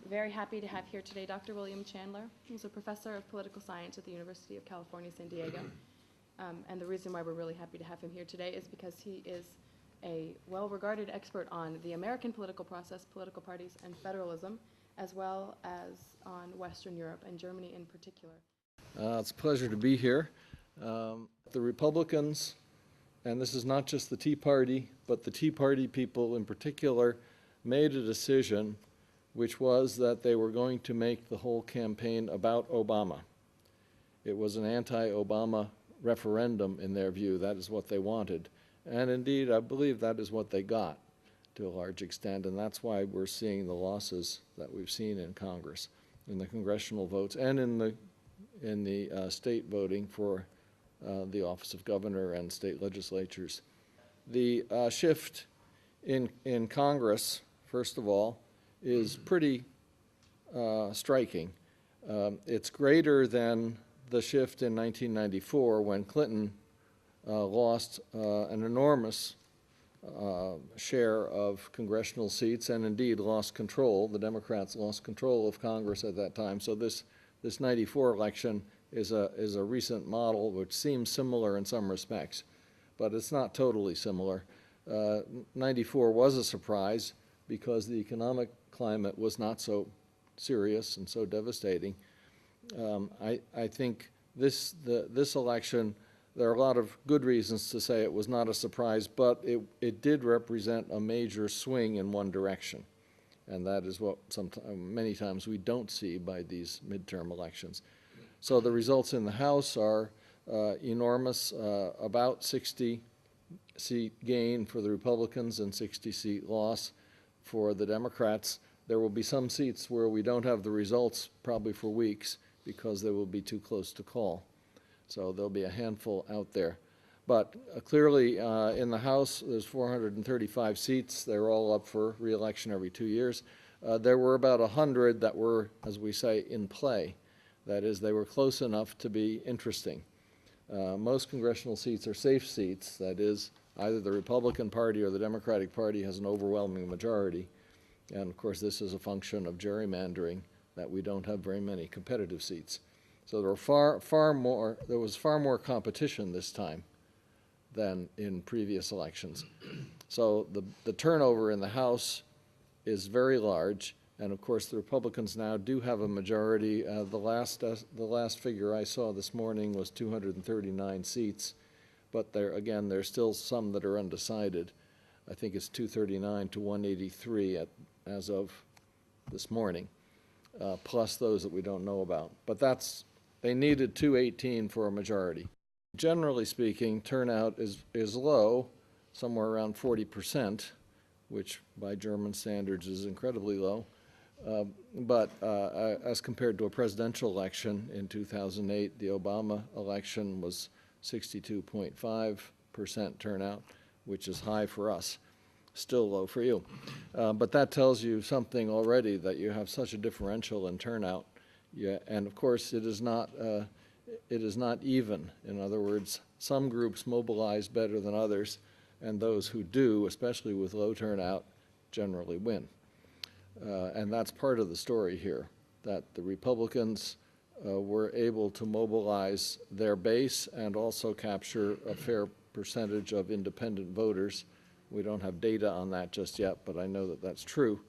very happy to have here today Dr. William Chandler, who's a professor of political science at the University of California, San Diego. And the reason why we're really happy to have him here today is because he is a well-regarded expert on the American political process, political parties, and federalism, as well as on Western Europe and Germany in particular. It's a pleasure to be here. The Republicans, and this is not just the Tea Party, but the Tea Party people in particular, made a decision which was that they were going to make the whole campaign about Obama. It was an anti-Obama referendum in their view. That is what they wanted. And indeed, I believe that is what they got to a large extent, and that's why we're seeing the losses that we've seen in Congress, in the congressional votes, and in the state voting for the office of governor and state legislatures. The shift in Congress, first of all, is pretty striking. It's greater than the shift in 1994 when Clinton lost an enormous share of congressional seats and indeed lost control. The Democrats lost control of Congress at that time. So this 94 election is a recent model which seems similar in some respects, but it's not totally similar. 94 was a surprise because the economic climate was not so serious and so devastating. I think this election, there are a lot of good reasons to say it was not a surprise, but it did represent a major swing in one direction. And that is what many times we don't see by these midterm elections. So the results in the House are enormous, about 60-seat gain for the Republicans and 60-seat loss for the Democrats. There will be some seats where we don't have the results probably for weeks because they will be too close to call. So there'll be a handful out there. But clearly in the House, there's 435 seats. They're all up for re-election every 2 years. There were about 100 that were, as we say, in play. That is, they were close enough to be interesting. Most congressional seats are safe seats. That is, either the Republican Party or the Democratic Party has an overwhelming majority. And of course, this is a function of gerrymandering that we don't have very many competitive seats. So there was far more competition this time than in previous elections. So the turnover in the House is very large, and of course the Republicans now do have a majority. The last figure I saw this morning was 239 seats, but again, there's still some that are undecided. I think it's 239 to 183 as of this morning, plus those that we don't know about. But they needed 218 for a majority. Generally speaking, turnout is low, somewhere around 40%, which by German standards is incredibly low. But as compared to a presidential election in 2008, the Obama election was 62.5% turnout, which is high for us, still low for you. But that tells you something already, that you have such a differential in turnout. Yeah, and of course it is not even. In other words, some groups mobilize better than others, and those who do, especially with low turnout, generally win. And that's part of the story here, that the Republicans were able to mobilize their base and also capture a fair percentage of independent voters. We don't have data on that just yet, but I know that that's true.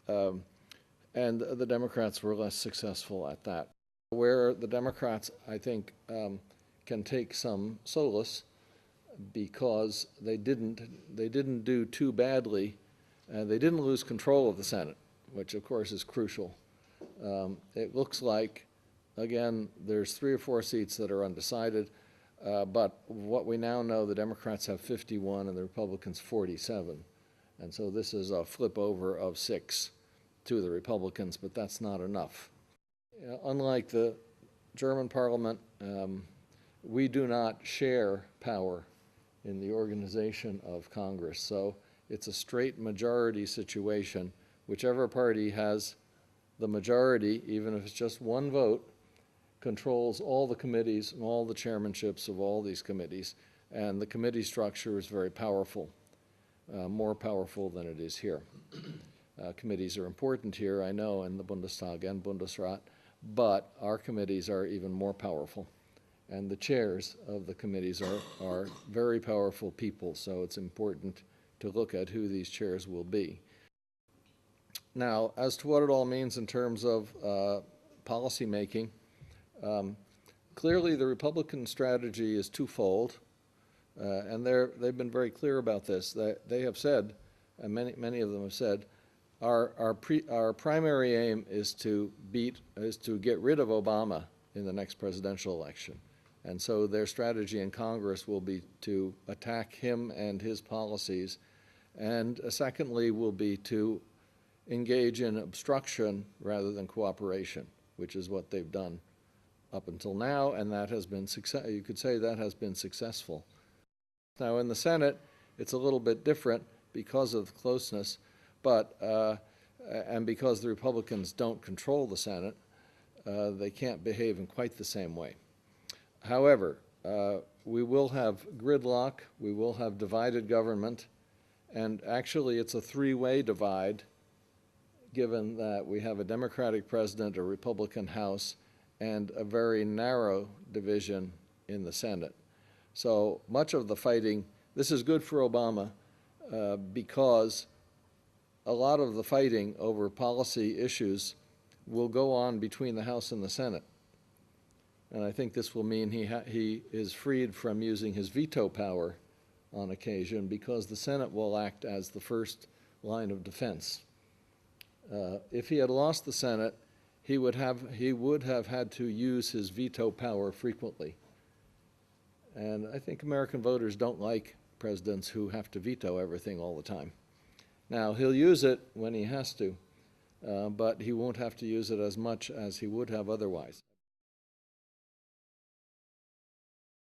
And the Democrats were less successful at that. Where the Democrats, I think, can take some solace because they didn't do too badly, and they didn't lose control of the Senate, which of course is crucial. It looks like, again, there's 3 or 4 seats that are undecided, but what we now know, the Democrats have 51 and the Republicans 47. And so this is a flip over of 6 to the Republicans, but that's not enough. Unlike the German parliament, we do not share power in the organization of Congress. So it's a straight majority situation. Whichever party has the majority, even if it's just one vote, controls all the committees and all the chairmanships of all these committees. And the committee structure is very powerful, more powerful than it is here. Committees are important here, I know, in the Bundestag and Bundesrat, but our committees are even more powerful. And the chairs of the committees are very powerful people, so it's important to look at who these chairs will be. Now, as to what it all means in terms of policy making, clearly the Republican strategy is twofold, and they've been very clear about this. They have said, and many of them have said, our primary aim is to get rid of Obama in the next presidential election. And so their strategy in Congress will be to attack him and his policies. And secondly will be to engage in obstruction rather than cooperation, which is what they've done up until now, and that has been you could say that has been successful. Now in the Senate, it's a little bit different because of closeness, but and because the Republicans don't control the Senate, they can't behave in quite the same way. However, we will have gridlock, we will have divided government, and actually it's a three-way divide, given that we have a Democratic president, a Republican House, and a very narrow division in the Senate. So much of the fighting, this is good for Obama because a lot of the fighting over policy issues will go on between the House and the Senate. And I think this will mean he is freed from using his veto power on occasion because the Senate will act as the first line of defense. If he had lost the Senate, he would have had to use his veto power frequently. And I think American voters don't like presidents who have to veto everything all the time. Now, he'll use it when he has to, but he won't have to use it as much as he would have otherwise.